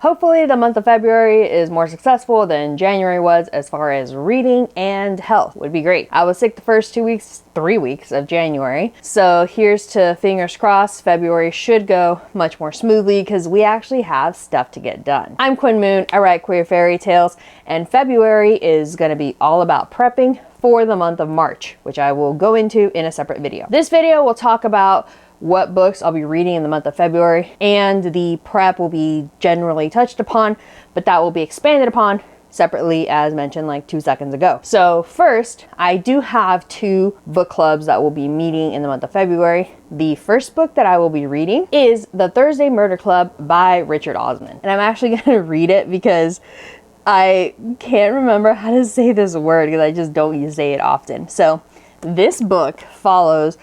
Hopefully the month of February is more successful than January was as far as reading and health. Would be great. I was sick the first 3 weeks of January. So here's to fingers crossed February should go much more smoothly because we actually have stuff to get done. I'm Quinn Moon. I write queer fairy tales, and February is going to be all about prepping for the month of March, which I will go into in a separate video. This video will talk about what books I'll be reading in the month of February, and the prep will be generally touched upon, but that will be expanded upon separately as mentioned like 2 seconds ago. So first, I do have 2 book clubs that will be meeting in the month of February. The first book that I will be reading is The Thursday Murder Club by Richard Osman. And I'm actually going to read it because I can't remember how to say this word because I just don't say it often. So this book follows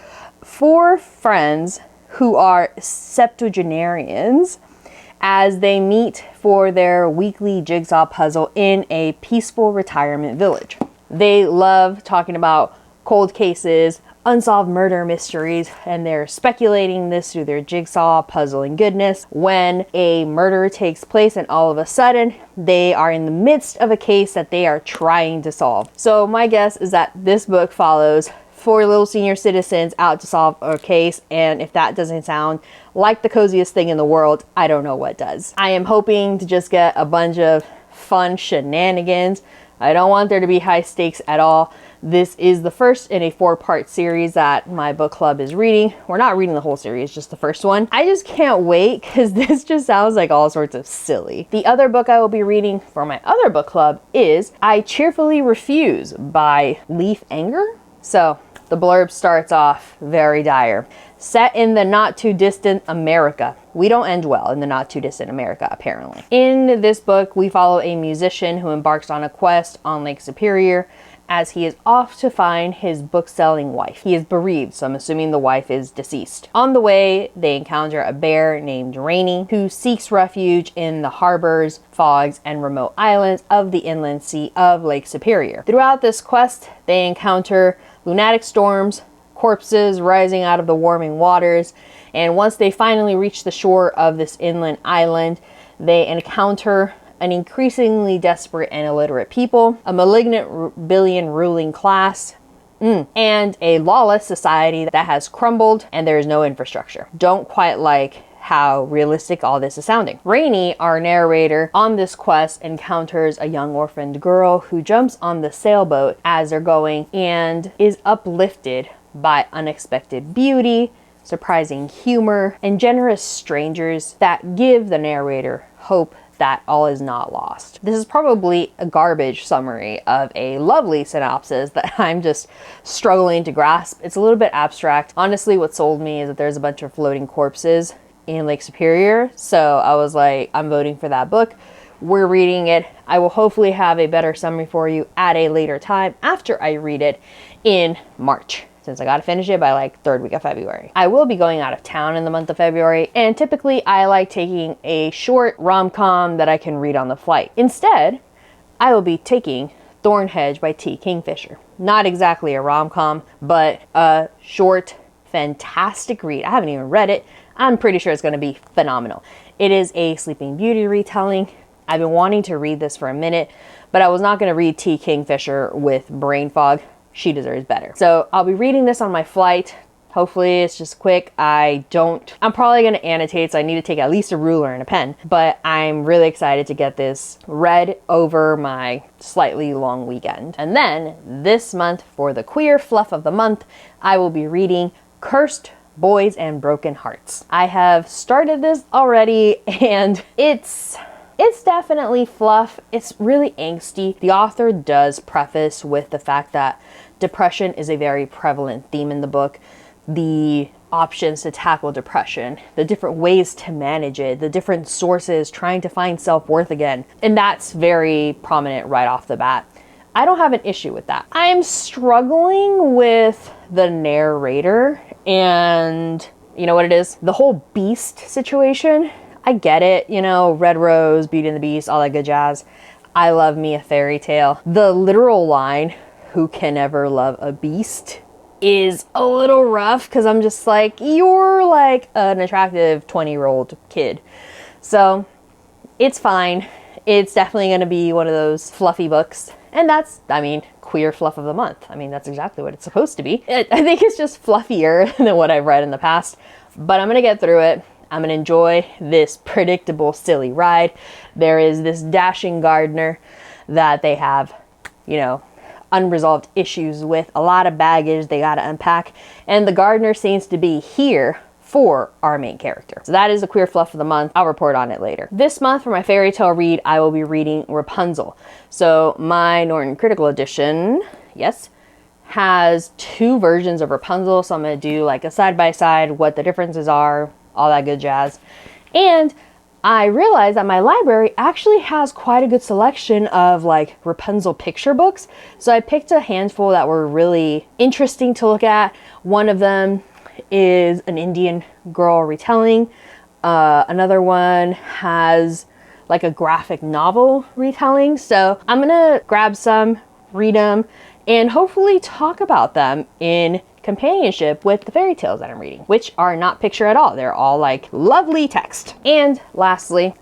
4 friends who are septuagenarians as they meet for their weekly jigsaw puzzle in a peaceful retirement village. They love talking about cold cases, unsolved murder mysteries, and they're speculating this through their jigsaw puzzling goodness when a murder takes place and all of a sudden they are in the midst of a case that they are trying to solve. So my guess is that this book follows 4 little senior citizens out to solve a case, and if that doesn't sound like the coziest thing in the world, I don't know what does. I am hoping to just get a bunch of fun shenanigans. I don't want there to be high stakes at all. This is the first in a 4-part series that my book club is reading. We're not reading the whole series, just the first one. I just can't wait because this just sounds like all sorts of silly. The other book I will be reading for my other book club is I Cheerfully Refuse by Leaf Anger. So the blurb starts off very dire. Set in the not too distant America. We don't end well in the not too distant America, apparently. In this book, we follow a musician who embarks on a quest on Lake Superior as he is off to find his book-selling wife. He is bereaved, so I'm assuming the wife is deceased. On the way, they encounter a bear named Rainy who seeks refuge in the harbors, fogs, and remote islands of the inland sea of Lake Superior. Throughout this quest, they encounter lunatic storms, corpses rising out of the warming waters, and once they finally reach the shore of this inland island, they encounter an increasingly desperate and illiterate people, a malignant billion ruling class, and a lawless society that has crumbled and there is no infrastructure. Don't quite like how realistic all this is sounding. Rainy, our narrator on this quest, encounters a young orphaned girl who jumps on the sailboat as they're going and is uplifted by unexpected beauty, surprising humor, and generous strangers that give the narrator hope that all is not lost. This is probably a garbage summary of a lovely synopsis that I'm just struggling to grasp. It's a little bit abstract. Honestly, what sold me is that there's a bunch of floating corpses in Lake Superior. So I was like, I'm voting for that book. We're reading it. I will hopefully have a better summary for you at a later time after I read it in March, since I got to finish it by like 3rd week of February. I will be going out of town in the month of February, and typically I like taking a short rom-com that I can read on the flight. Instead, I will be taking Thornhedge by Kingfisher. Not exactly a rom-com, but a short, fantastic read. I haven't even read it. I'm pretty sure it's going to be phenomenal. It is a Sleeping Beauty retelling. I've been wanting to read this for a minute, but I was not going to read Kingfisher with brain fog. She deserves better. So I'll be reading this on my flight. Hopefully it's just quick. I'm probably going to annotate, so I need to take at least a ruler and a pen, but I'm really excited to get this read over my slightly long weekend. And then this month, for the queer fluff of the month, I will be reading Cursed Boys and Broken Hearts. I have started this already, and it's definitely fluff. It's really angsty. The author does preface with the fact that depression is a very prevalent theme in the book. The options to tackle depression, the different ways to manage it, the different sources trying to find self-worth again. And that's very prominent right off the bat. I don't have an issue with that. I'm struggling with the narrator, and you know what it is? The whole beast situation. I get it, you know, Red Rose, Beauty and the Beast, all that good jazz. I love me a fairy tale. The literal line, who can ever love a beast, is a little rough because I'm just like, you're like an attractive 20-year-old kid. So It's fine. It's definitely going to be one of those fluffy books. And that's, I mean, queer fluff of the month. I mean, that's exactly what it's supposed to be. I think it's just fluffier than what I've read in the past, but I'm going to get through it. I'm going to enjoy this predictable, silly ride. There is this dashing gardener that they have, you know, unresolved issues with, a lot of baggage they got to unpack, and the gardener seems to be here for our main character. So that is the queer fluff of the month. I'll report on it later. This month for my fairy tale read, I will be reading Rapunzel. So my Norton Critical Edition, yes, has 2 versions of Rapunzel. So I'm going to do like a side-by-side, what the differences are, all that good jazz. And I realized that my library actually has quite a good selection of like Rapunzel picture books. So I picked a handful that were really interesting to look at. One of them is an Indian girl retelling. Another one has like a graphic novel retelling. So I'm gonna grab some, read them, and hopefully talk about them in companionship with the fairy tales that I'm reading, which are not picture at all. They're all like lovely text. And lastly,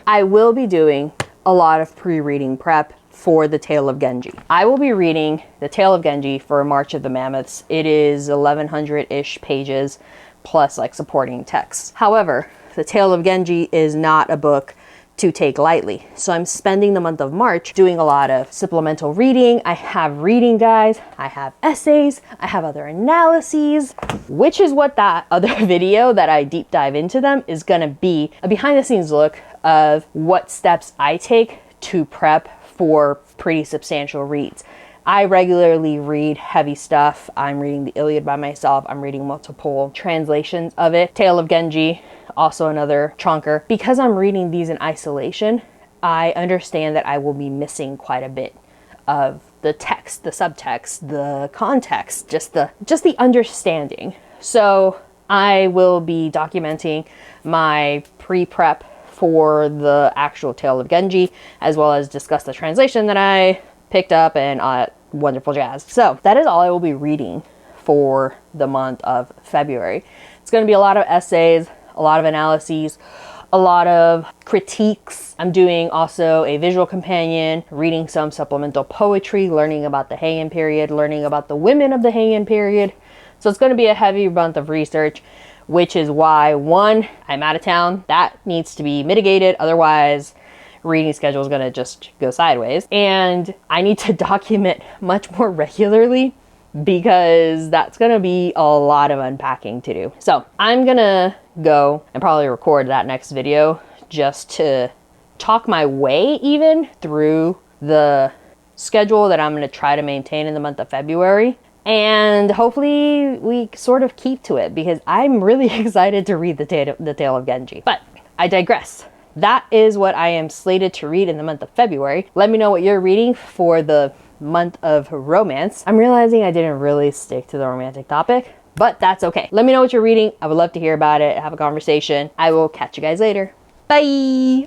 I will be doing a lot of pre-reading prep for the Tale of Genji. I will be reading the Tale of Genji for March of the Mammoths. It is 1100-ish pages plus like supporting text. However, the Tale of Genji is not a book to take lightly. So I'm spending the month of March doing a lot of supplemental reading. I have reading guides, I have essays, I have other analyses, which is what that other video that I deep dive into them is gonna be, a behind the scenes look of what steps I take to prep for pretty substantial reads. I regularly read heavy stuff. I'm reading the Iliad by myself. I'm reading multiple translations of it. Tale of Genji, also another chonker. Because I'm reading these in isolation, I understand that I will be missing quite a bit of the text, the subtext, the context, just the understanding. So I will be documenting my pre-prep for the actual Tale of Genji, as well as discuss the translation that I picked up and wonderful jazz. So that is all I will be reading for the month of February. It's going to be a lot of essays, a lot of analyses, a lot of critiques. I'm doing also a visual companion, reading some supplemental poetry, learning about the Heian period, learning about the women of the Heian period. So it's going to be a heavy month of research, which is why, one, I'm out of town. That needs to be mitigated. Otherwise, reading schedule is going to just go sideways. And I need to document much more regularly because that's going to be a lot of unpacking to do. So I'm going to go and probably record that next video just to talk my way even through the schedule that I'm going to try to maintain in the month of February. And hopefully we sort of keep to it because I'm really excited to read the Tale of Genji. But I digress. That is what I am slated to read in the month of February. Let me know what you're reading for the month of romance. I'm realizing I didn't really stick to the romantic topic, but that's okay. Let me know what you're reading. I would love to hear about it, have a conversation. I will catch you guys later. Bye!